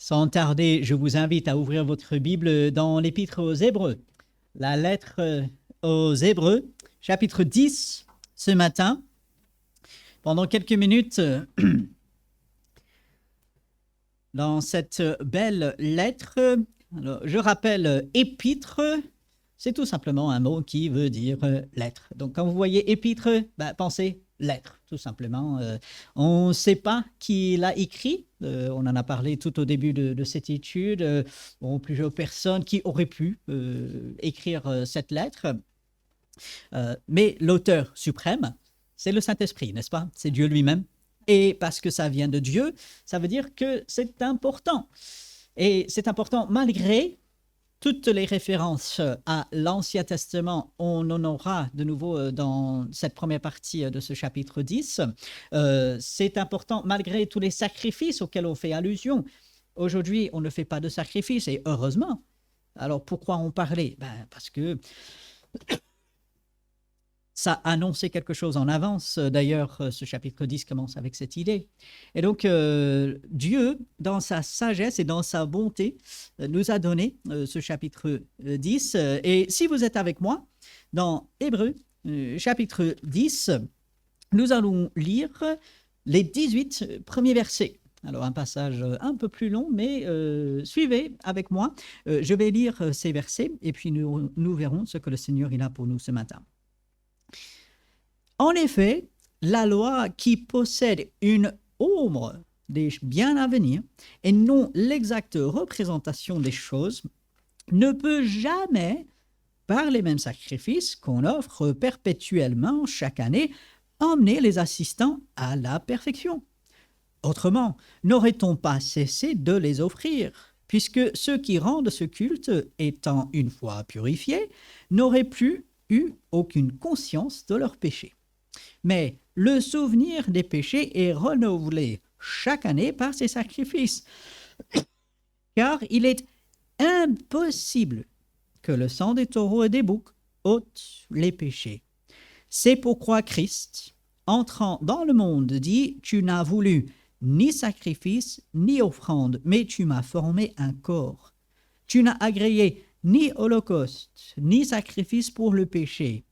Sans tarder, je vous invite à ouvrir votre Bible dans l'Épître aux Hébreux. La lettre aux Hébreux, chapitre 10, ce matin. Pendant quelques minutes, dans cette belle lettre, alors, je rappelle épître, c'est tout simplement un mot qui veut dire lettre. Donc quand vous voyez épître, pensez lettre, tout simplement. On ne sait pas qui l'a écrit. On en a parlé tout au début de cette étude. Plusieurs personnes qui auraient pu écrire cette lettre. Mais l'auteur suprême, c'est le Saint-Esprit, n'est-ce pas? C'est Dieu lui-même. Et parce que ça vient de Dieu, ça veut dire que c'est important. Et c'est important malgré toutes les références à l'Ancien Testament. On en aura de nouveau dans cette première partie de ce chapitre 10. C'est important malgré tous les sacrifices auxquels on fait allusion. Aujourd'hui, on ne fait pas de sacrifices et heureusement. Alors pourquoi en parler? Parce que ça annonçait quelque chose en avance. D'ailleurs, ce chapitre 10 commence avec cette idée. Et donc, Dieu, dans sa sagesse et dans sa bonté, nous a donné ce chapitre 10. Et si vous êtes avec moi, dans Hébreux, chapitre 10, nous allons lire les 18 premiers versets. Alors, un passage un peu plus long, mais suivez avec moi. Je vais lire ces versets et puis nous verrons ce que le Seigneur il a pour nous ce matin. En effet, la loi qui possède une ombre des biens à venir et non l'exacte représentation des choses ne peut jamais, par les mêmes sacrifices qu'on offre perpétuellement chaque année, emmener les assistants à la perfection. Autrement, n'aurait-on pas cessé de les offrir, puisque ceux qui rendent ce culte, étant une fois purifiés, n'auraient plus eu aucune conscience de leurs péchés. Mais le souvenir des péchés est renouvelé chaque année par ces sacrifices, car il est impossible que le sang des taureaux et des boucs ôte les péchés. C'est pourquoi Christ, entrant dans le monde, dit « Tu n'as voulu ni sacrifice ni offrande, mais tu m'as formé un corps. Tu n'as agréé ni holocauste, ni sacrifice pour le péché.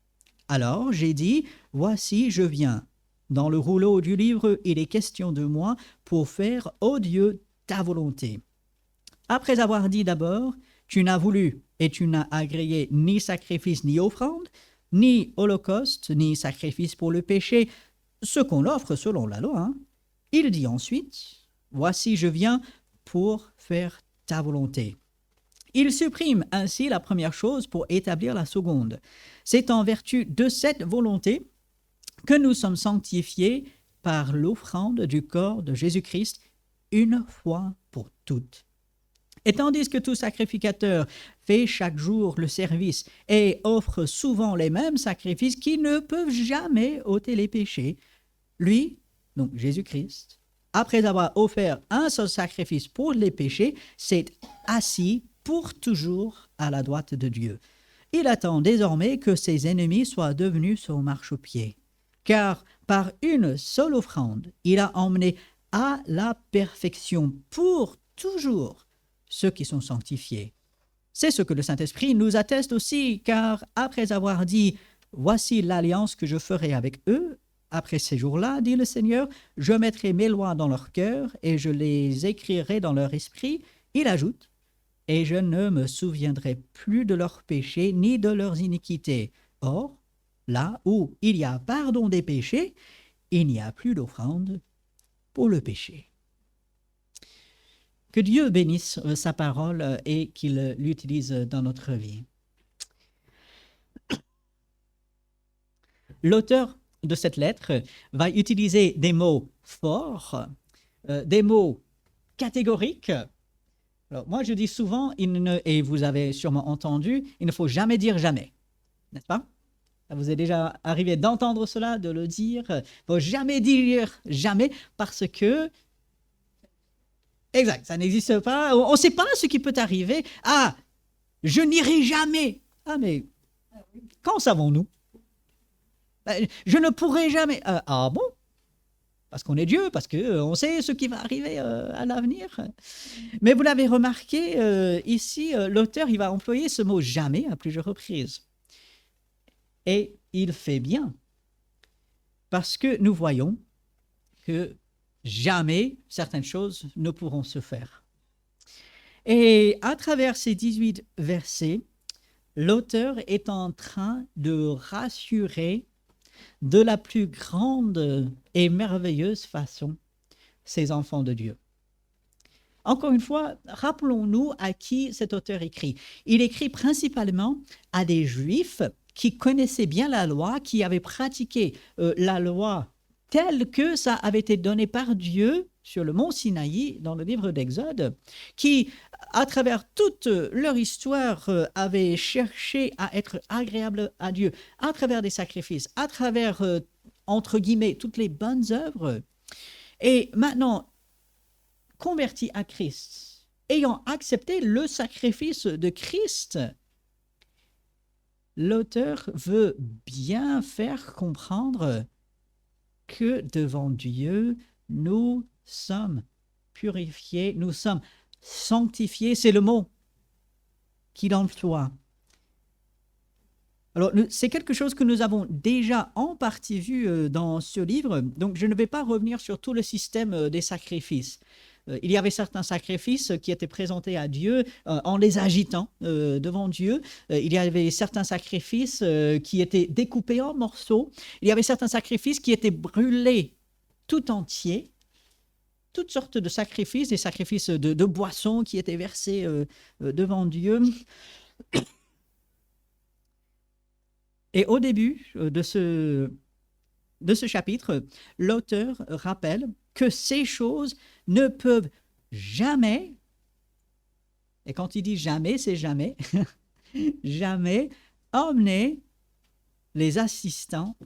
Alors j'ai dit, voici, je viens. Dans le rouleau du livre, il est question de moi pour faire, ô Dieu, ta volonté. Après avoir dit d'abord, tu n'as voulu et tu n'as agréé ni sacrifice ni offrande, ni holocauste, ni sacrifice pour le péché, ce qu'on offre selon la loi. Il dit ensuite, voici, je viens pour faire ta volonté. Il supprime ainsi la première chose pour établir la seconde. C'est en vertu de cette volonté que nous sommes sanctifiés par l'offrande du corps de Jésus-Christ une fois pour toutes. Et tandis que tout sacrificateur fait chaque jour le service et offre souvent les mêmes sacrifices qui ne peuvent jamais ôter les péchés, lui, donc Jésus-Christ, après avoir offert un seul sacrifice pour les péchés, s'est assis pour toujours à la droite de Dieu. Il attend désormais que ses ennemis soient devenus son marchepied, car par une seule offrande, il a emmené à la perfection pour toujours ceux qui sont sanctifiés. C'est ce que le Saint-Esprit nous atteste aussi, car après avoir dit « Voici l'alliance que je ferai avec eux, après ces jours-là, dit le Seigneur, je mettrai mes lois dans leur cœur et je les écrirai dans leur esprit. » Il ajoute « Et je ne me souviendrai plus de leurs péchés ni de leurs iniquités. Or, là où il y a pardon des péchés, il n'y a plus d'offrande pour le péché. » Que Dieu bénisse sa parole et qu'il l'utilise dans notre vie. L'auteur de cette lettre va utiliser des mots forts, des mots catégoriques. Alors, moi, je dis souvent, et vous avez sûrement entendu, il ne faut jamais dire jamais, n'est-ce pas? Ça vous est déjà arrivé d'entendre cela, de le dire. Il ne faut jamais dire jamais parce que, exact, ça n'existe pas. On ne sait pas ce qui peut arriver. Ah, je n'irai jamais. Ah, mais quand savons-nous? Je ne pourrai jamais. Ah bon? parce qu'on est Dieu, parce qu'on sait ce qui va arriver à l'avenir. Mais vous l'avez remarqué, ici, l'auteur il va employer ce mot « jamais » à plusieurs reprises. Et il fait bien, parce que nous voyons que jamais certaines choses ne pourront se faire. Et à travers ces 18 versets, l'auteur est en train de rassurer de la plus grande et merveilleuse façon ces enfants de Dieu. Encore une fois, rappelons-nous à qui cet auteur écrit. Il écrit principalement à des Juifs qui connaissaient bien la loi, qui avaient pratiqué la loi telle que ça avait été donné par Dieu sur le mont Sinaï, dans le livre d'Exode, qui, à travers toute leur histoire, avaient cherché à être agréables à Dieu, à travers des sacrifices, à travers, entre guillemets, toutes les bonnes œuvres. Et maintenant, convertis à Christ, ayant accepté le sacrifice de Christ, l'auteur veut bien faire comprendre que devant Dieu, nous sommes purifiés, nous sommes sanctifiés, c'est le mot qu'il emploie. Alors, c'est quelque chose que nous avons déjà en partie vu dans ce livre, donc je ne vais pas revenir sur tout le système des sacrifices. Il y avait certains sacrifices qui étaient présentés à Dieu en les agitant devant Dieu. Il y avait certains sacrifices qui étaient découpés en morceaux. Il y avait certains sacrifices qui étaient brûlés tout entiers. Toutes sortes de sacrifices, des sacrifices de boissons qui étaient versés devant Dieu. Et au début de ce chapitre, l'auteur rappelle que ces choses ne peuvent jamais, et quand il dit jamais, c'est jamais, jamais emmener les assistants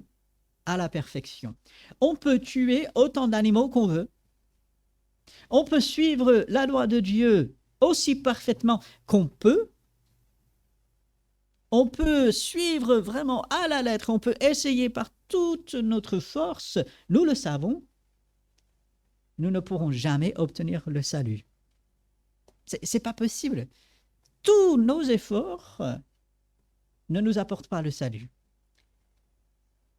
à la perfection. On peut tuer autant d'animaux qu'on veut. On peut suivre la loi de Dieu aussi parfaitement qu'on peut. On peut suivre vraiment à la lettre, on peut essayer par toute notre force, nous le savons, nous ne pourrons jamais obtenir le salut. C'est pas possible. Tous nos efforts ne nous apportent pas le salut.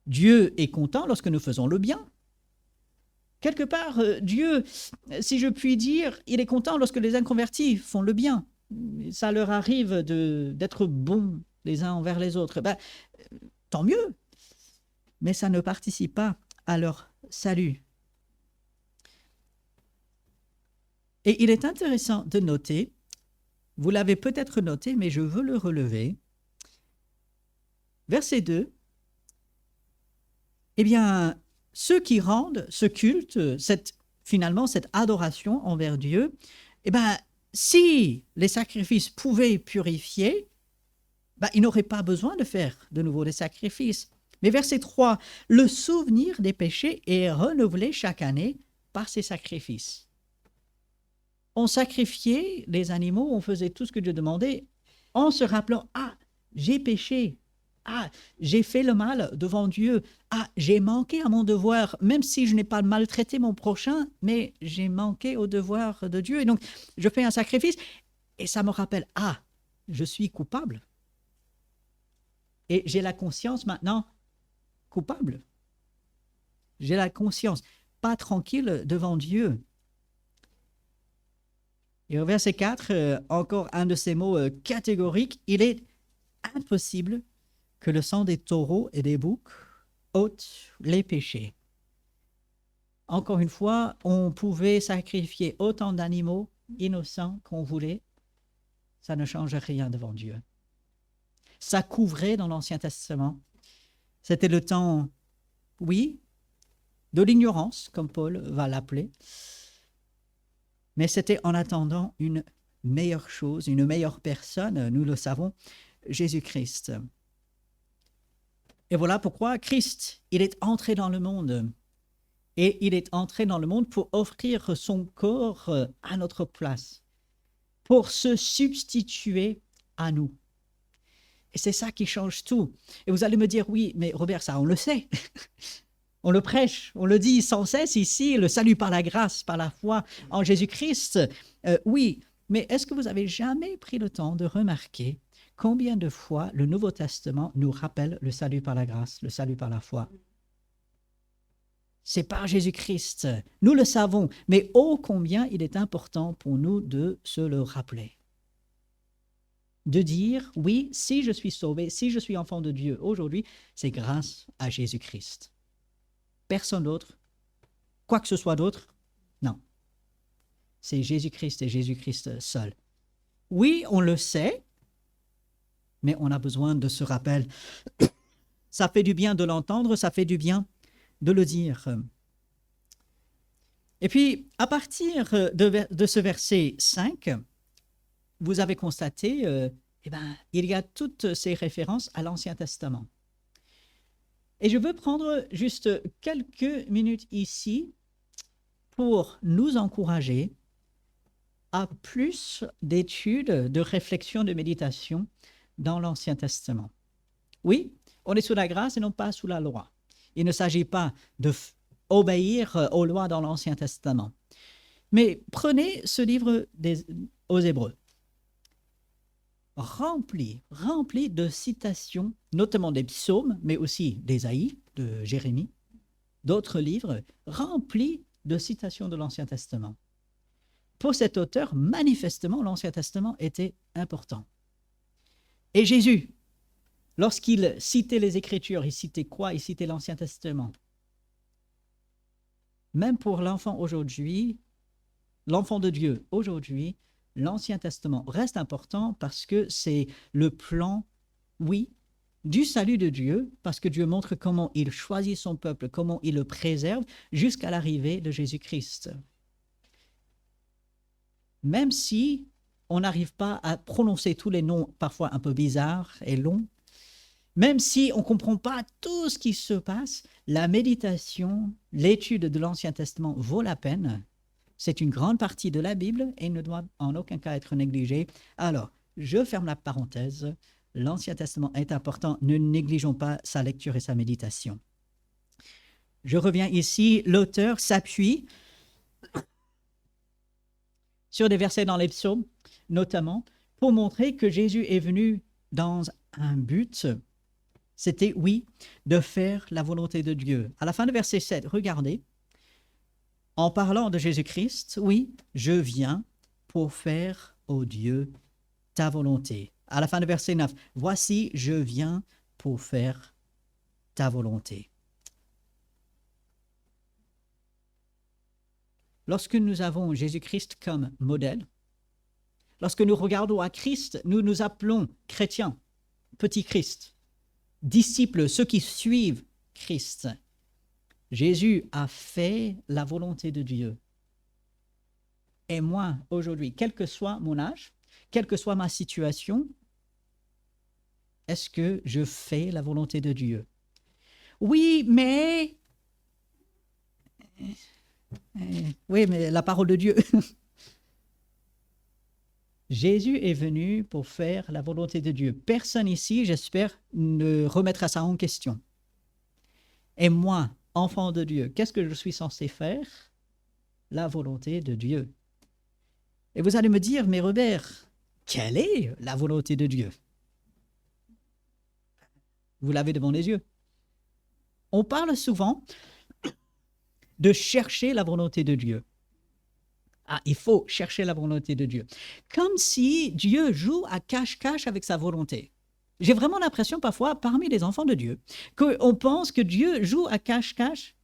Dieu est content lorsque nous faisons le bien. Quelque part, Dieu, si je puis dire, il est content lorsque les inconvertis font le bien. Ça leur arrive d'être bons les uns envers les autres. Tant mieux, mais ça ne participe pas à leur salut. Et il est intéressant de noter, vous l'avez peut-être noté, mais je veux le relever, verset 2, eh bien, ceux qui rendent ce culte, finalement cette adoration envers Dieu, eh bien, si les sacrifices pouvaient purifier, ils n'auraient pas besoin de faire de nouveau des sacrifices. Mais verset 3, le souvenir des péchés est renouvelé chaque année par ces sacrifices. On sacrifiait les animaux, on faisait tout ce que Dieu demandait en se rappelant, j'ai péché, j'ai fait le mal devant Dieu, j'ai manqué à mon devoir, même si je n'ai pas maltraité mon prochain, mais j'ai manqué au devoir de Dieu. Et donc, je fais un sacrifice et ça me rappelle, je suis coupable. Et j'ai la conscience maintenant coupable. J'ai la conscience pas tranquille devant Dieu. Et au verset 4, encore un de ces mots catégoriques, il est impossible que le sang des taureaux et des boucs ôte les péchés. Encore une fois, on pouvait sacrifier autant d'animaux innocents qu'on voulait, ça ne change rien devant Dieu. Ça couvrait dans l'Ancien Testament. C'était le temps, oui, de l'ignorance, comme Paul va l'appeler, mais c'était en attendant une meilleure chose, une meilleure personne, nous le savons, Jésus-Christ. Et voilà pourquoi Christ, il est entré dans le monde. Et il est entré dans le monde pour offrir son corps à notre place, pour se substituer à nous. Et c'est ça qui change tout. Et vous allez me dire, oui, mais Robert, ça on le sait. On le prêche, on le dit sans cesse ici, le salut par la grâce, par la foi en Jésus-Christ. Oui, mais est-ce que vous avez jamais pris le temps de remarquer combien de fois le Nouveau Testament nous rappelle le salut par la grâce, le salut par la foi? C'est par Jésus-Christ. Nous le savons, mais ô combien il est important pour nous de se le rappeler. De dire, oui, si je suis sauvé, si je suis enfant de Dieu aujourd'hui, c'est grâce à Jésus-Christ. Personne d'autre, quoi que ce soit d'autre, non. C'est Jésus-Christ et Jésus-Christ seul. Oui, on le sait, mais on a besoin de ce rappel. Ça fait du bien de l'entendre, ça fait du bien de le dire. Et puis, à partir de ce verset 5, vous avez constaté, il y a toutes ces références à l'Ancien Testament. Et je veux prendre juste quelques minutes ici pour nous encourager à plus d'études, de réflexion, de méditation dans l'Ancien Testament. Oui, on est sous la grâce et non pas sous la loi. Il ne s'agit pas d'obéir aux lois dans l'Ancien Testament. Mais prenez ce livre aux Hébreux, rempli de citations, notamment des psaumes, mais aussi d'Ésaïe, de Jérémie, d'autres livres, remplis de citations de l'Ancien Testament. Pour cet auteur, manifestement, l'Ancien Testament était important. Et Jésus, lorsqu'il citait les Écritures, il citait quoi? Il citait l'Ancien Testament. Même pour l'enfant aujourd'hui, l'enfant de Dieu aujourd'hui, l'Ancien Testament reste important parce que c'est le plan, oui, du salut de Dieu, parce que Dieu montre comment il choisit son peuple, comment il le préserve jusqu'à l'arrivée de Jésus-Christ. Même si on n'arrive pas à prononcer tous les noms parfois un peu bizarres et longs, même si on ne comprend pas tout ce qui se passe, la méditation, l'étude de l'Ancien Testament vaut la peine. C'est une grande partie de la Bible et ne doit en aucun cas être négligée. Alors, je ferme la parenthèse. L'Ancien Testament est important. Ne négligeons pas sa lecture et sa méditation. Je reviens ici. L'auteur s'appuie sur des versets dans les psaumes, notamment, pour montrer que Jésus est venu dans un but. C'était, oui, de faire la volonté de Dieu. À la fin de verset 7, regardez. En parlant de Jésus-Christ, oui, je viens pour faire, ô Dieu, ta volonté. À la fin de verset 9, voici, je viens pour faire ta volonté. Lorsque nous avons Jésus-Christ comme modèle, lorsque nous regardons à Christ, nous nous appelons chrétiens, petits Christ, disciples, ceux qui suivent Christ. Jésus a fait la volonté de Dieu. Et moi, aujourd'hui, quel que soit mon âge, quelle que soit ma situation, est-ce que je fais la volonté de Dieu? Oui, mais la parole de Dieu. Jésus est venu pour faire la volonté de Dieu. Personne ici, j'espère, ne remettra ça en question. Et moi, enfant de Dieu, qu'est-ce que je suis censé faire? La volonté de Dieu. Et vous allez me dire, mais Robert, quelle est la volonté de Dieu? Vous l'avez devant les yeux. On parle souvent de chercher la volonté de Dieu. Ah, il faut chercher la volonté de Dieu. Comme si Dieu joue à cache-cache avec sa volonté. J'ai vraiment l'impression parfois, parmi les enfants de Dieu, qu'on pense que Dieu joue à cache-cache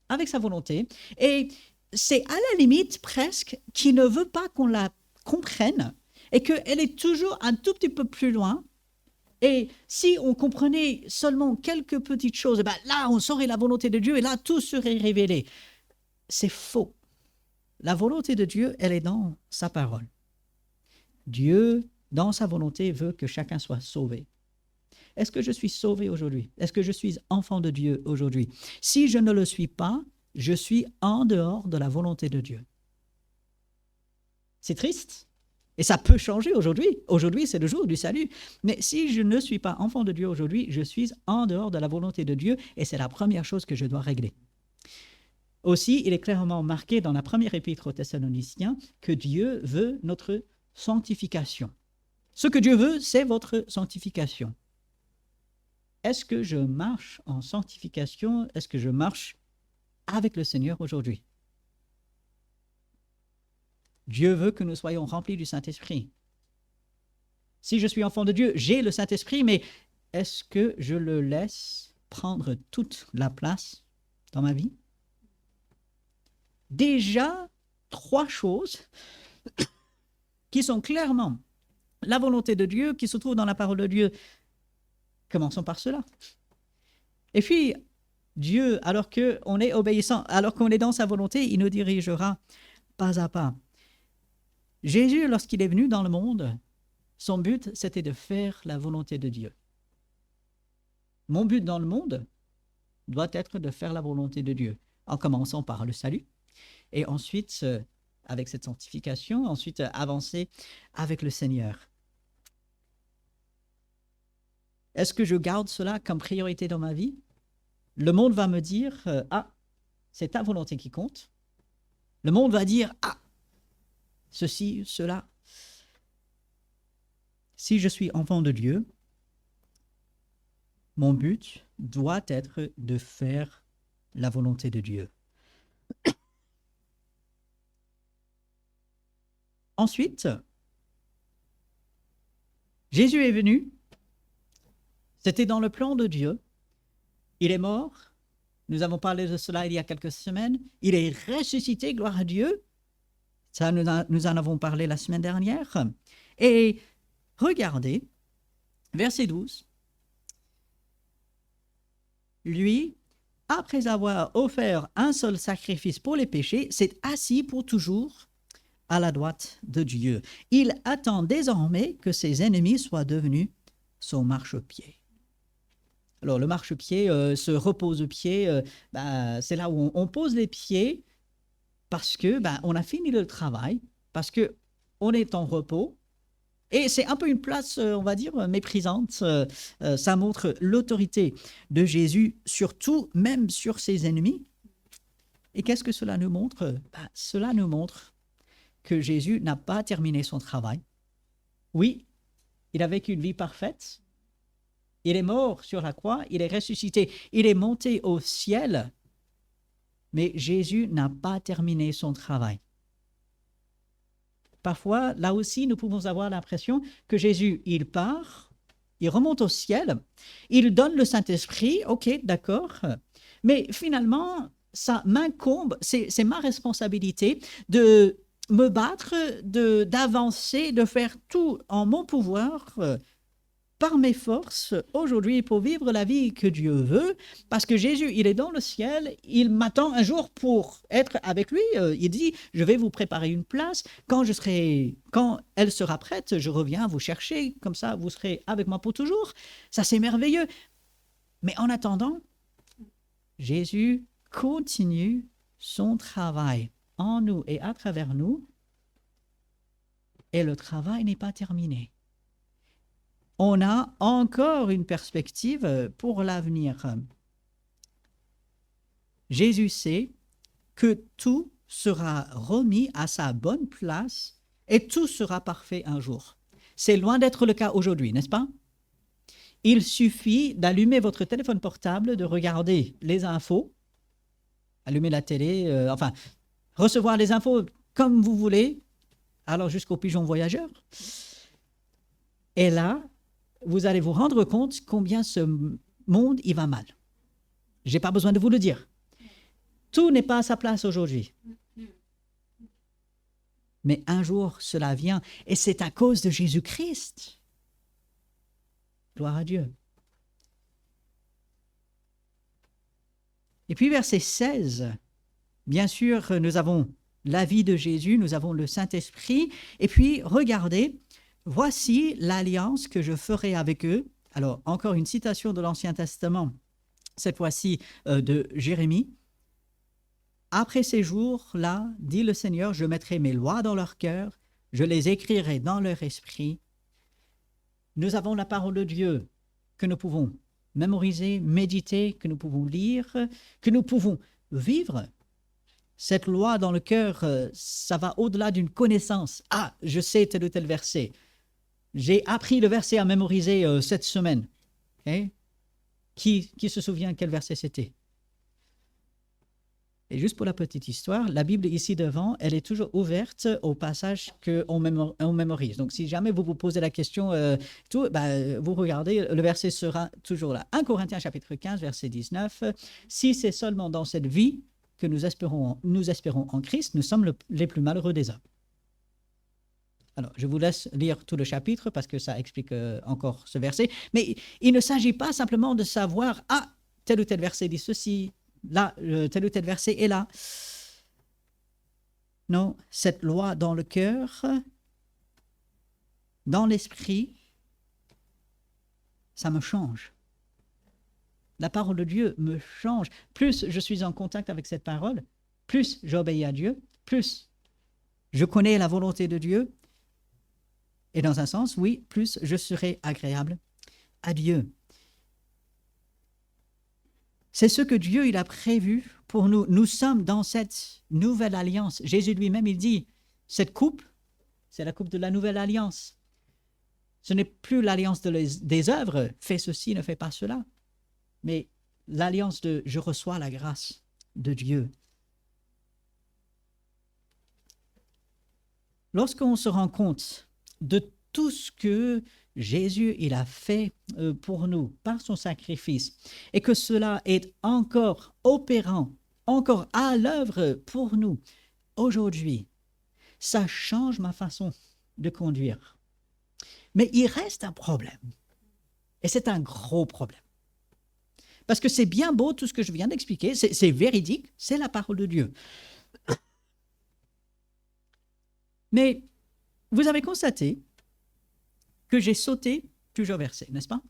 avec sa volonté. Et c'est à la limite presque qu'il ne veut pas qu'on la comprenne et qu'elle est toujours un tout petit peu plus loin. Et si on comprenait seulement quelques petites choses, là, on saurait la volonté de Dieu et là, tout serait révélé. C'est faux. La volonté de Dieu, elle est dans sa parole. Dieu, dans sa volonté, veut que chacun soit sauvé. Est-ce que je suis sauvé aujourd'hui? Est-ce que je suis enfant de Dieu aujourd'hui? Si je ne le suis pas, je suis en dehors de la volonté de Dieu. C'est triste. Et ça peut changer aujourd'hui. Aujourd'hui, c'est le jour du salut. Mais si je ne suis pas enfant de Dieu aujourd'hui, je suis en dehors de la volonté de Dieu et c'est la première chose que je dois régler. Aussi, il est clairement marqué dans la première épître aux Thessaloniciens que Dieu veut notre sanctification. Ce que Dieu veut, c'est votre sanctification. Est-ce que je marche en sanctification? Est-ce que je marche avec le Seigneur aujourd'hui? Dieu veut que nous soyons remplis du Saint-Esprit. Si je suis enfant de Dieu, j'ai le Saint-Esprit, mais est-ce que je le laisse prendre toute la place dans ma vie? Déjà, 3 choses qui sont clairement la volonté de Dieu, qui se trouve dans la parole de Dieu. Commençons par cela. Et puis, Dieu, alors qu'on est obéissant, alors qu'on est dans sa volonté, il nous dirigera pas à pas. Jésus, lorsqu'il est venu dans le monde, son but, c'était de faire la volonté de Dieu. Mon but dans le monde doit être de faire la volonté de Dieu, en commençant par le salut, et ensuite, avec cette sanctification, ensuite avancer avec le Seigneur. Est-ce que je garde cela comme priorité dans ma vie? Le monde va me dire « Ah, c'est ta volonté qui compte ». Le monde va dire « Ah, ceci, cela ». Si je suis enfant de Dieu, mon but doit être de faire la volonté de Dieu. Ensuite, Jésus est venu, c'était dans le plan de Dieu, il est mort, nous avons parlé de cela il y a quelques semaines, il est ressuscité, gloire à Dieu, ça nous en avons parlé la semaine dernière, et regardez, verset 12, lui, après avoir offert un seul sacrifice pour les péchés, s'est assis pour toujours à la droite de Dieu. Il attend désormais que ses ennemis soient devenus son marchepied. Alors, le marchepied, ce repose-pied, c'est là où on pose les pieds parce que on a fini le travail, parce qu'on est en repos. Et c'est un peu une place, on va dire, méprisante. Ça montre l'autorité de Jésus, surtout, même sur ses ennemis. Et qu'est-ce que cela nous montre? Cela nous montre que Jésus n'a pas terminé son travail. Oui, il a vécu une vie parfaite. Il est mort sur la croix, il est ressuscité, il est monté au ciel. Mais Jésus n'a pas terminé son travail. Parfois, là aussi, nous pouvons avoir l'impression que Jésus, il part, il remonte au ciel, il donne le Saint-Esprit, ok, d'accord, mais finalement, ça m'incombe, c'est ma responsabilité de me battre, d'avancer, de faire tout en mon pouvoir, par mes forces, aujourd'hui, pour vivre la vie que Dieu veut, parce que Jésus, il est dans le ciel, il m'attend un jour pour être avec lui. Il dit, je vais vous préparer une place. Quand elle sera prête, je reviens vous chercher. Comme ça, vous serez avec moi pour toujours. Ça, c'est merveilleux. Mais en attendant, Jésus continue son travail en nous et à travers nous. Et le travail n'est pas terminé. On a encore une perspective pour l'avenir. Jésus sait que tout sera remis à sa bonne place et tout sera parfait un jour. C'est loin d'être le cas aujourd'hui, n'est-ce pas? Il suffit d'allumer votre téléphone portable, de regarder les infos, allumer la télé, recevoir les infos comme vous voulez, alors jusqu'au pigeon voyageur. Et là, vous allez vous rendre compte combien ce monde, il va mal. Je n'ai pas besoin de vous le dire. Tout n'est pas à sa place aujourd'hui. Mais un jour, cela vient, et c'est à cause de Jésus-Christ. Gloire à Dieu. Et puis verset 16, bien sûr, nous avons la vie de Jésus, nous avons le Saint-Esprit, et puis regardez, voici l'alliance que je ferai avec eux. Alors, encore une citation de l'Ancien Testament, cette fois-ci de Jérémie. Après ces jours-là, dit le Seigneur, je mettrai mes lois dans leur cœur, je les écrirai dans leur esprit. Nous avons la parole de Dieu que nous pouvons mémoriser, méditer, que nous pouvons lire, que nous pouvons vivre. Cette loi dans le cœur, ça va au-delà d'une connaissance. Ah, je sais tel ou tel verset. J'ai appris le verset à mémoriser cette semaine. Okay? Qui se souvient quel verset c'était? Et juste pour la petite histoire, la Bible ici devant, elle est toujours ouverte au passage qu'on mémorise. Donc, si jamais vous vous posez la question, vous regardez, le verset sera toujours là. 1 Corinthiens chapitre 15, verset 19. Si c'est seulement dans cette vie que nous espérons en Christ, nous sommes les plus malheureux des hommes. Alors, je vous laisse lire tout le chapitre parce que ça explique encore ce verset. Mais il ne s'agit pas simplement de savoir, ah, tel ou tel verset dit ceci, là, tel ou tel verset est là. Non, cette loi dans le cœur, dans l'esprit, ça me change. La parole de Dieu me change. Plus je suis en contact avec cette parole, plus j'obéis à Dieu, plus je connais la volonté de Dieu. Et dans un sens, oui, plus je serai agréable à Dieu. C'est ce que Dieu il a prévu pour nous. Nous sommes dans cette nouvelle alliance. Jésus lui-même, il dit, cette coupe, c'est la coupe de la nouvelle alliance. Ce n'est plus l'alliance des œuvres, fais ceci, ne fais pas cela, mais l'alliance de je reçois la grâce de Dieu. Lorsqu'on se rend compte de tout ce que Jésus il a fait pour nous par son sacrifice et que cela est encore opérant, encore à l'œuvre pour nous aujourd'hui, ça change ma façon de conduire. Mais il reste un problème et c'est un gros problème. Parce que c'est bien beau tout ce que je viens d'expliquer, c'est véridique, c'est la parole de Dieu. Mais vous avez constaté que j'ai sauté plusieurs versets, n'est-ce pas?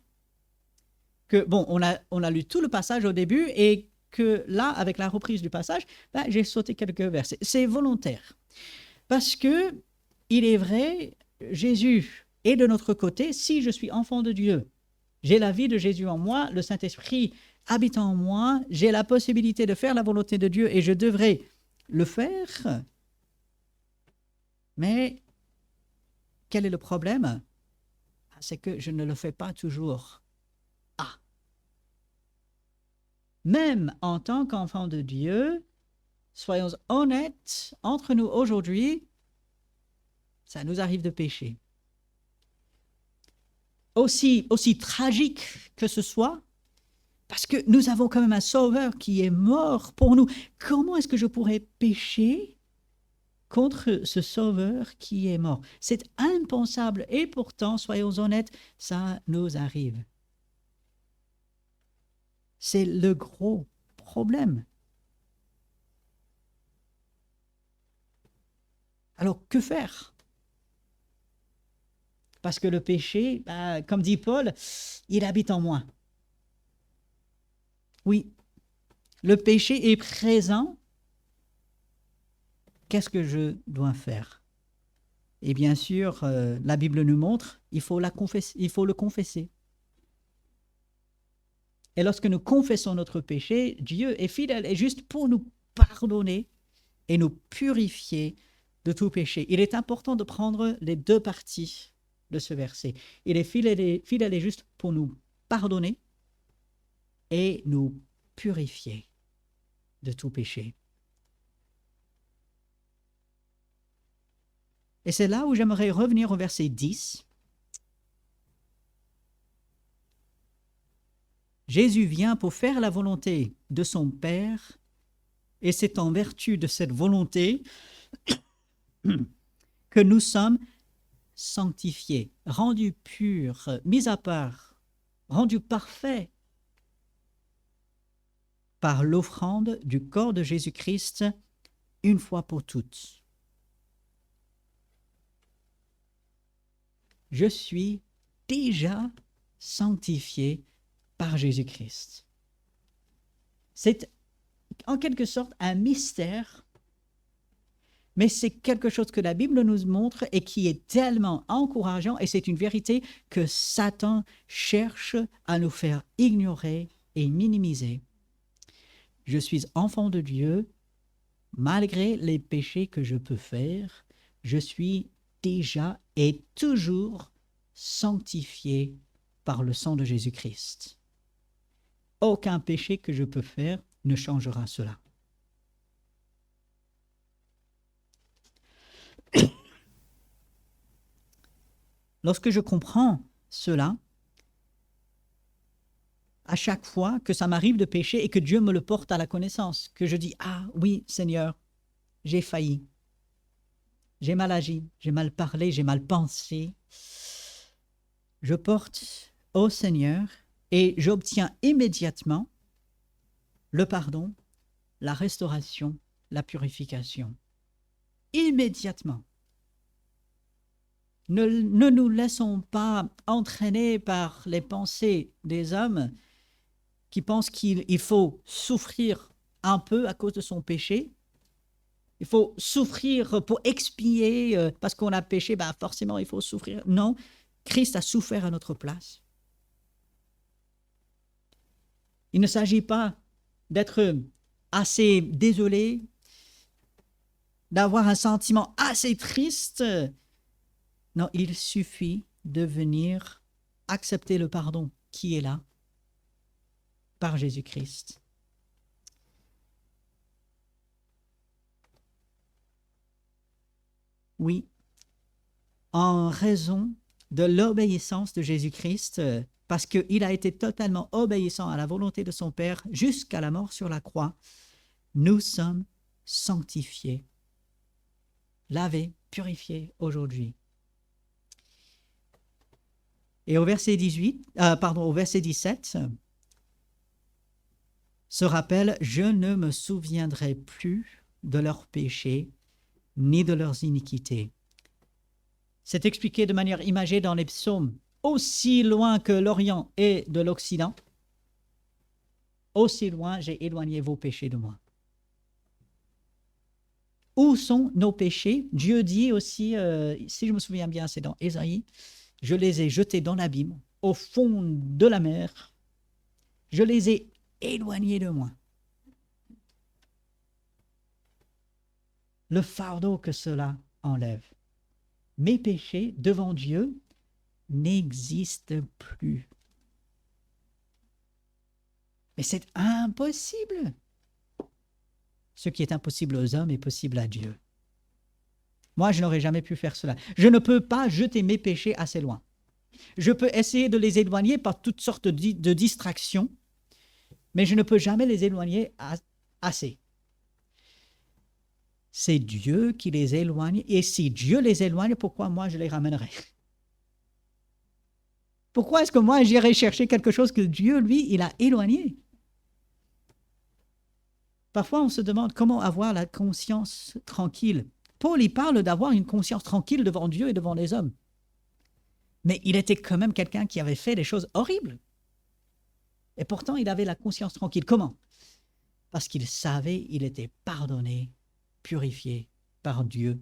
Que, bon, on a lu tout le passage au début et que là, avec la reprise du passage, j'ai sauté quelques versets. C'est volontaire. Parce que, il est vrai, Jésus est de notre côté si je suis enfant de Dieu. J'ai la vie de Jésus en moi, le Saint-Esprit habite en moi, j'ai la possibilité de faire la volonté de Dieu et je devrais le faire. Mais quel est le problème? C'est que je ne le fais pas toujours. Ah! Même en tant qu'enfant de Dieu, soyons honnêtes, entre nous aujourd'hui, ça nous arrive de pécher. Aussi tragique que ce soit, parce que nous avons quand même un Sauveur qui est mort pour nous. Comment est-ce que je pourrais pécher contre ce Sauveur qui est mort? C'est impensable et pourtant, soyons honnêtes, ça nous arrive. C'est le gros problème. Alors, que faire? Parce que le péché, comme dit Paul, il habite en moi. Oui, le péché est présent. Qu'est-ce que je dois faire? Et bien sûr, la Bible nous montre, il faut le confesser. Et lorsque nous confessons notre péché, Dieu est fidèle et juste pour nous pardonner et nous purifier de tout péché. Il est important de prendre les deux parties de ce verset. Il est fidèle et juste pour nous pardonner et nous purifier de tout péché. Et c'est là où j'aimerais revenir au verset 10. Jésus vient pour faire la volonté de son Père, et c'est en vertu de cette volonté que nous sommes sanctifiés, rendus purs, mis à part, rendus parfaits par l'offrande du corps de Jésus-Christ une fois pour toutes. Je suis déjà sanctifié par Jésus-Christ. C'est en quelque sorte un mystère, mais c'est quelque chose que la Bible nous montre et qui est tellement encourageant, et c'est une vérité que Satan cherche à nous faire ignorer et minimiser. Je suis enfant de Dieu, malgré les péchés que je peux faire, je suis déjà et toujours sanctifié par le sang de Jésus-Christ. Aucun péché que je peux faire ne changera cela. Lorsque je comprends cela, à chaque fois que ça m'arrive de pécher et que Dieu me le porte à la connaissance, que je dis « Ah oui, Seigneur, j'ai failli, j'ai mal agi, j'ai mal parlé, j'ai mal pensé », je porte au Seigneur et j'obtiens immédiatement le pardon, la restauration, la purification. Immédiatement. Ne nous laissons pas entraîner par les pensées des hommes qui pensent qu'il faut souffrir un peu à cause de son péché. Il faut souffrir pour expier parce qu'on a péché, forcément il faut souffrir. Non, Christ a souffert à notre place. Il ne s'agit pas d'être assez désolé, d'avoir un sentiment assez triste. Non, il suffit de venir accepter le pardon qui est là par Jésus-Christ. Oui, en raison de l'obéissance de Jésus-Christ, parce qu'il a été totalement obéissant à la volonté de son Père jusqu'à la mort sur la croix, nous sommes sanctifiés, lavés, purifiés aujourd'hui. Et au verset 17, se rappelle « Je ne me souviendrai plus de leurs péchés ni de leurs iniquités ». C'est expliqué de manière imagée dans les psaumes. Aussi loin que l'Orient est de l'Occident, aussi loin j'ai éloigné vos péchés de moi. Où sont nos péchés? Dieu dit aussi, si je me souviens bien, c'est dans Ésaïe, « Je les ai jetés dans l'abîme, au fond de la mer. Je les ai éloignés de moi. » Le fardeau que cela enlève. Mes péchés devant Dieu n'existent plus. Mais c'est impossible. Ce qui est impossible aux hommes est possible à Dieu. Moi, je n'aurais jamais pu faire cela. Je ne peux pas jeter mes péchés assez loin. Je peux essayer de les éloigner par toutes sortes de distractions, mais je ne peux jamais les éloigner assez. C'est Dieu qui les éloigne, et si Dieu les éloigne, pourquoi moi je les ramènerai? Pourquoi est-ce que moi j'irai chercher quelque chose que Dieu, lui, il a éloigné? Parfois, on se demande comment avoir la conscience tranquille. Paul, il parle d'avoir une conscience tranquille devant Dieu et devant les hommes. Mais il était quand même quelqu'un qui avait fait des choses horribles. Et pourtant, il avait la conscience tranquille. Comment? Parce qu'il savait il était pardonné, purifié par Dieu,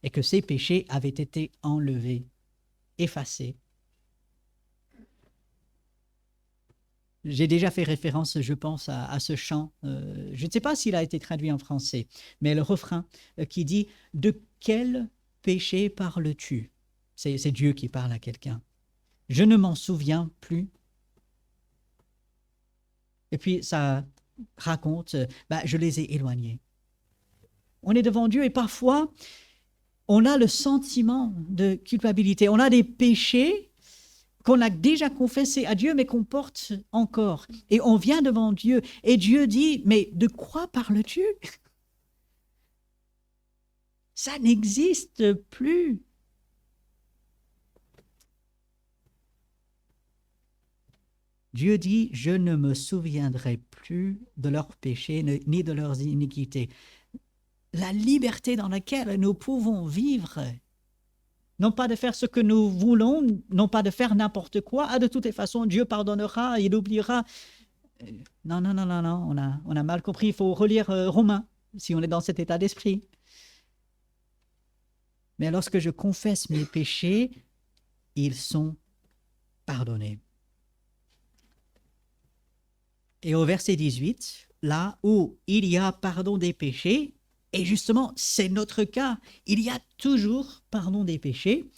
et que ses péchés avaient été enlevés, effacés. J'ai déjà fait référence, je pense, à ce chant. Je ne sais pas s'il a été traduit en français, mais le refrain qui dit « De quel péché parles-tu » C'est Dieu qui parle à quelqu'un. « Je ne m'en souviens plus. » Et puis ça raconte « Je les ai éloignés. » On est devant Dieu et parfois, on a le sentiment de culpabilité. On a des péchés qu'on a déjà confessé à Dieu, mais qu'on porte encore. Et on vient devant Dieu, et Dieu dit, mais de quoi parles-tu? Ça n'existe plus. Dieu dit, je ne me souviendrai plus de leurs péchés, ni de leurs iniquités. La liberté dans laquelle nous pouvons vivre, non pas de faire ce que nous voulons, non pas de faire n'importe quoi. Ah, de toutes les façons, Dieu pardonnera, il oubliera. Non, on a mal compris. Il faut relire Romains, si on est dans cet état d'esprit. Mais lorsque je confesse mes péchés, ils sont pardonnés. Et au verset 18, là où il y a pardon des péchés, Et justement, c'est notre cas. Il y a toujours pardon des péchés.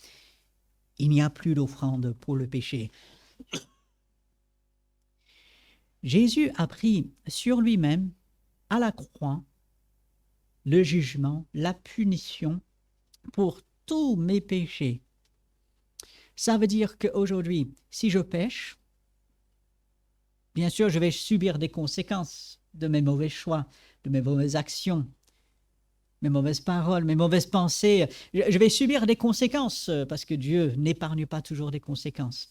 Il n'y a plus d'offrande pour le péché. Jésus a pris sur lui-même, à la croix, le jugement, la punition pour tous mes péchés. Ça veut dire qu'aujourd'hui, si je pêche, bien sûr, je vais subir des conséquences de mes mauvais choix, de mes mauvaises actions, mes mauvaises paroles, mes mauvaises pensées. Je vais subir des conséquences parce que Dieu n'épargne pas toujours des conséquences.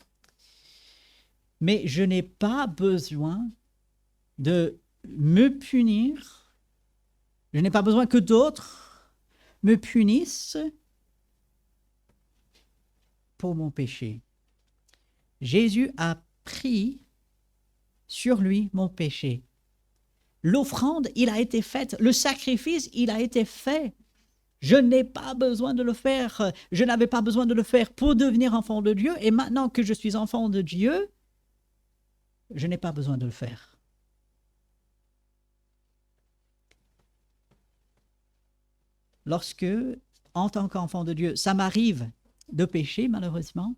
Mais je n'ai pas besoin de me punir. Je n'ai pas besoin que d'autres me punissent pour mon péché. Jésus a pris sur lui mon péché. L'offrande, il a été faite. Le sacrifice, il a été fait. Je n'ai pas besoin de le faire. Je n'avais pas besoin de le faire pour devenir enfant de Dieu. Et maintenant que je suis enfant de Dieu, je n'ai pas besoin de le faire. Lorsque, en tant qu'enfant de Dieu, ça m'arrive de pécher, malheureusement,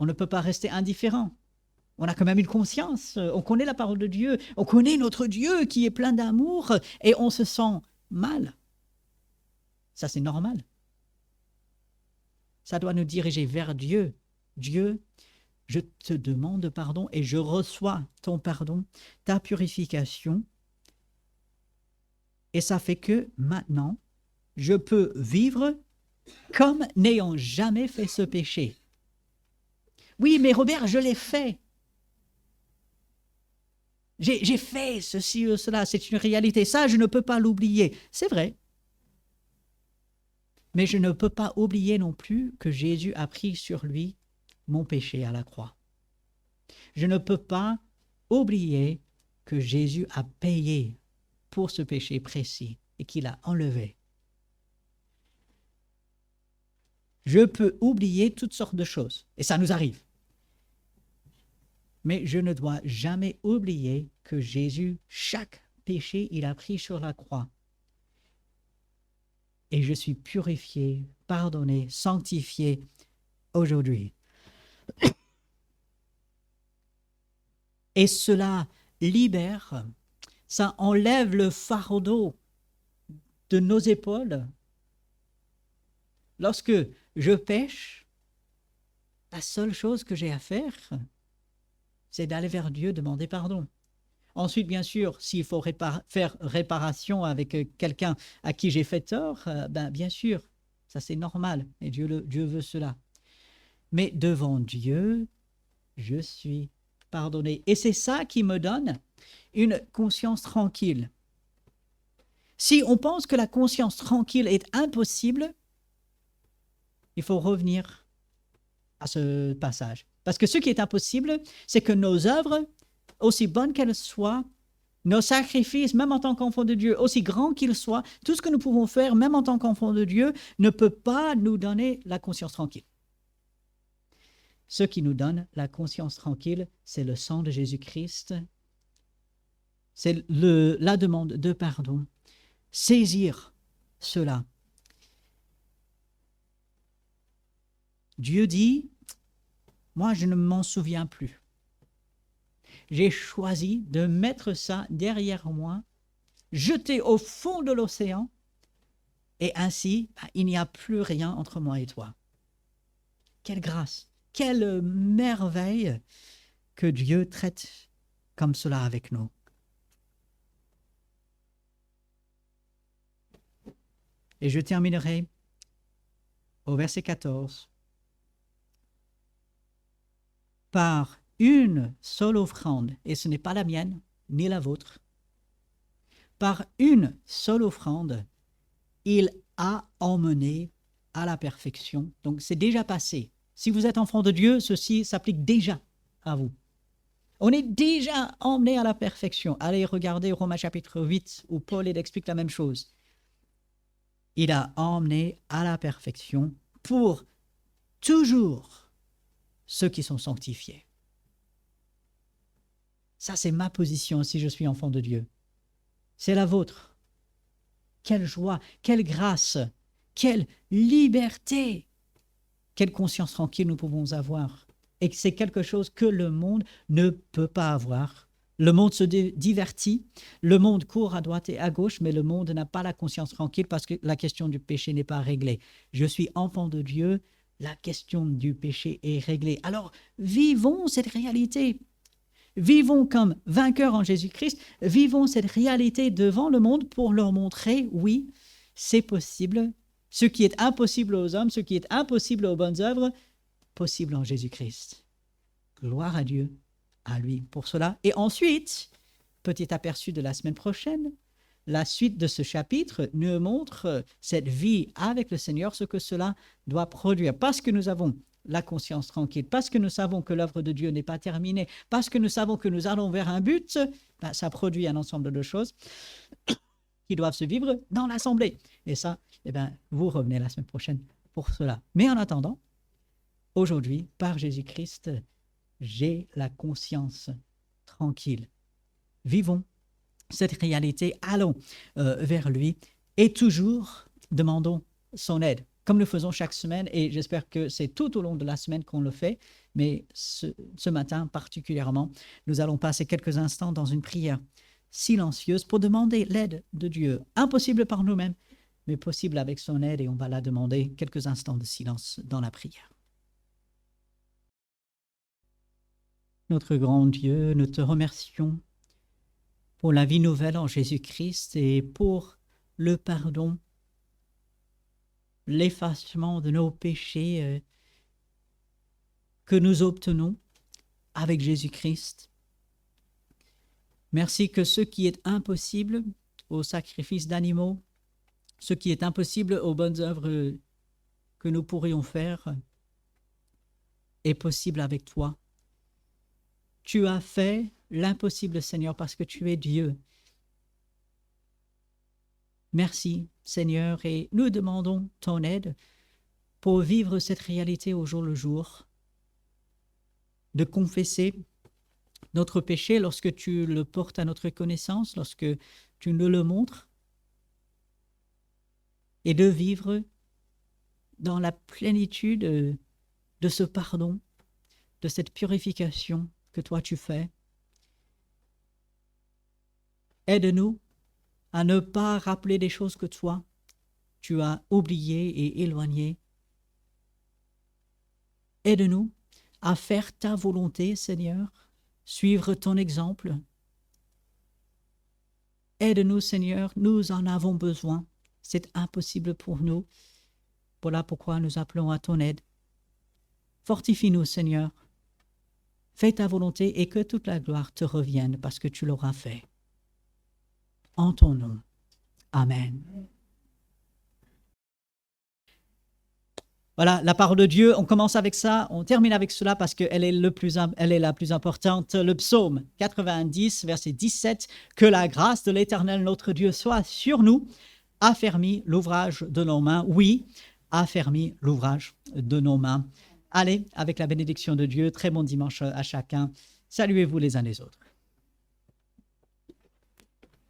on ne peut pas rester indifférent. On a quand même une conscience, on connaît la parole de Dieu, on connaît notre Dieu qui est plein d'amour et on se sent mal. Ça, c'est normal. Ça doit nous diriger vers Dieu. Dieu, je te demande pardon et je reçois ton pardon, ta purification. Et ça fait que maintenant, je peux vivre comme n'ayant jamais fait ce péché. Oui, mais Robert, je l'ai fait. J'ai fait ceci ou cela, c'est une réalité. Ça, je ne peux pas l'oublier. C'est vrai. Mais je ne peux pas oublier non plus que Jésus a pris sur lui mon péché à la croix. Je ne peux pas oublier que Jésus a payé pour ce péché précis et qu'il a enlevé. Je peux oublier toutes sortes de choses, et ça nous arrive. Mais je ne dois jamais oublier que Jésus, chaque péché, il a pris sur la croix. Et je suis purifié, pardonné, sanctifié aujourd'hui. Et cela libère, ça enlève le fardeau de nos épaules. Lorsque je pêche, la seule chose que j'ai à faire, c'est d'aller vers Dieu, demander pardon. Ensuite, bien sûr, s'il faut faire réparation avec quelqu'un à qui j'ai fait tort, bien sûr, ça c'est normal, et Dieu veut cela. Mais devant Dieu, je suis pardonné. Et c'est ça qui me donne une conscience tranquille. Si on pense que la conscience tranquille est impossible, il faut revenir à ce passage. Parce que ce qui est impossible, c'est que nos œuvres, aussi bonnes qu'elles soient, nos sacrifices, même en tant qu'enfants de Dieu, aussi grands qu'ils soient, tout ce que nous pouvons faire, même en tant qu'enfants de Dieu, ne peut pas nous donner la conscience tranquille. Ce qui nous donne la conscience tranquille, c'est le sang de Jésus-Christ, c'est la demande de pardon. Saisir cela. Dieu dit, moi je ne m'en souviens plus. J'ai choisi de mettre ça derrière moi, jeter au fond de l'océan, et ainsi, il n'y a plus rien entre moi et toi. Quelle grâce, quelle merveille que Dieu traite comme cela avec nous. Et je terminerai au verset 14. Par une seule offrande, et ce n'est pas la mienne, ni la vôtre, par une seule offrande, il a emmené à la perfection. Donc c'est déjà passé. Si vous êtes enfant de Dieu, ceci s'applique déjà à vous. On est déjà emmené à la perfection. Allez regarder Romains chapitre 8, où Paul explique la même chose. Il a emmené à la perfection pour toujours ceux qui sont sanctifiés. Ça, c'est ma position si je suis enfant de Dieu. C'est la vôtre. quelle joie, quelle grâce, quelle liberté, quelle conscience tranquille nous pouvons avoir. Et c'est quelque chose que le monde ne peut pas avoir. Le monde se divertit, le monde court à droite et à gauche, mais le monde n'a pas la conscience tranquille parce que la question du péché n'est pas réglée. Je suis enfant de Dieu, la question du péché est réglée. Alors, vivons cette réalité. Vivons comme vainqueurs en Jésus-Christ. Vivons cette réalité devant le monde pour leur montrer, oui, c'est possible. Ce qui est impossible aux hommes, ce qui est impossible aux bonnes œuvres, possible en Jésus-Christ. Gloire à Dieu, à lui pour cela. Et ensuite, petit aperçu de la semaine prochaine, la suite de ce chapitre nous montre cette vie avec le Seigneur, ce que cela doit produire. Parce que nous avons la conscience tranquille, parce que nous savons que l'œuvre de Dieu n'est pas terminée, parce que nous savons que nous allons vers un but, ça produit un ensemble de choses qui doivent se vivre dans l'assemblée. Et ça, vous revenez la semaine prochaine pour cela. Mais en attendant, aujourd'hui, par Jésus-Christ, j'ai la conscience tranquille. Vivons cette réalité, allons vers lui et toujours demandons son aide, comme nous faisons chaque semaine, et j'espère que c'est tout au long de la semaine qu'on le fait, mais ce matin particulièrement, nous allons passer quelques instants dans une prière silencieuse pour demander l'aide de Dieu, impossible par nous-mêmes, mais possible avec son aide, et on va la demander quelques instants de silence dans la prière. Notre grand Dieu, nous te remercions pour la vie nouvelle en Jésus-Christ et pour le pardon, l'effacement de nos péchés que nous obtenons avec Jésus-Christ. Merci que ce qui est impossible au sacrifice d'animaux, ce qui est impossible aux bonnes œuvres que nous pourrions faire, est possible avec toi. Tu as fait l'impossible, Seigneur, parce que tu es Dieu. Merci, Seigneur, et nous demandons ton aide pour vivre cette réalité au jour le jour, de confesser notre péché lorsque tu le portes à notre connaissance, lorsque tu nous le montres, et de vivre dans la plénitude de ce pardon, de cette purification que toi tu fais. Aide-nous à ne pas rappeler des choses que toi, tu as oubliées et éloignées. Aide-nous à faire ta volonté, Seigneur, suivre ton exemple. Aide-nous, Seigneur, nous en avons besoin. C'est impossible pour nous. Voilà pourquoi nous appelons à ton aide. Fortifie-nous, Seigneur. Fais ta volonté et que toute la gloire te revienne parce que tu l'auras fait. En ton nom. Amen. Voilà, la parole de Dieu, on commence avec ça, on termine avec cela parce qu'elle est la plus importante. Le psaume 90, verset 17, « Que la grâce de l'Éternel notre Dieu soit sur nous, affermis l'ouvrage de nos mains. » Oui, affermis l'ouvrage de nos mains. Allez, avec la bénédiction de Dieu, très bon dimanche à chacun. Saluez-vous les uns les autres.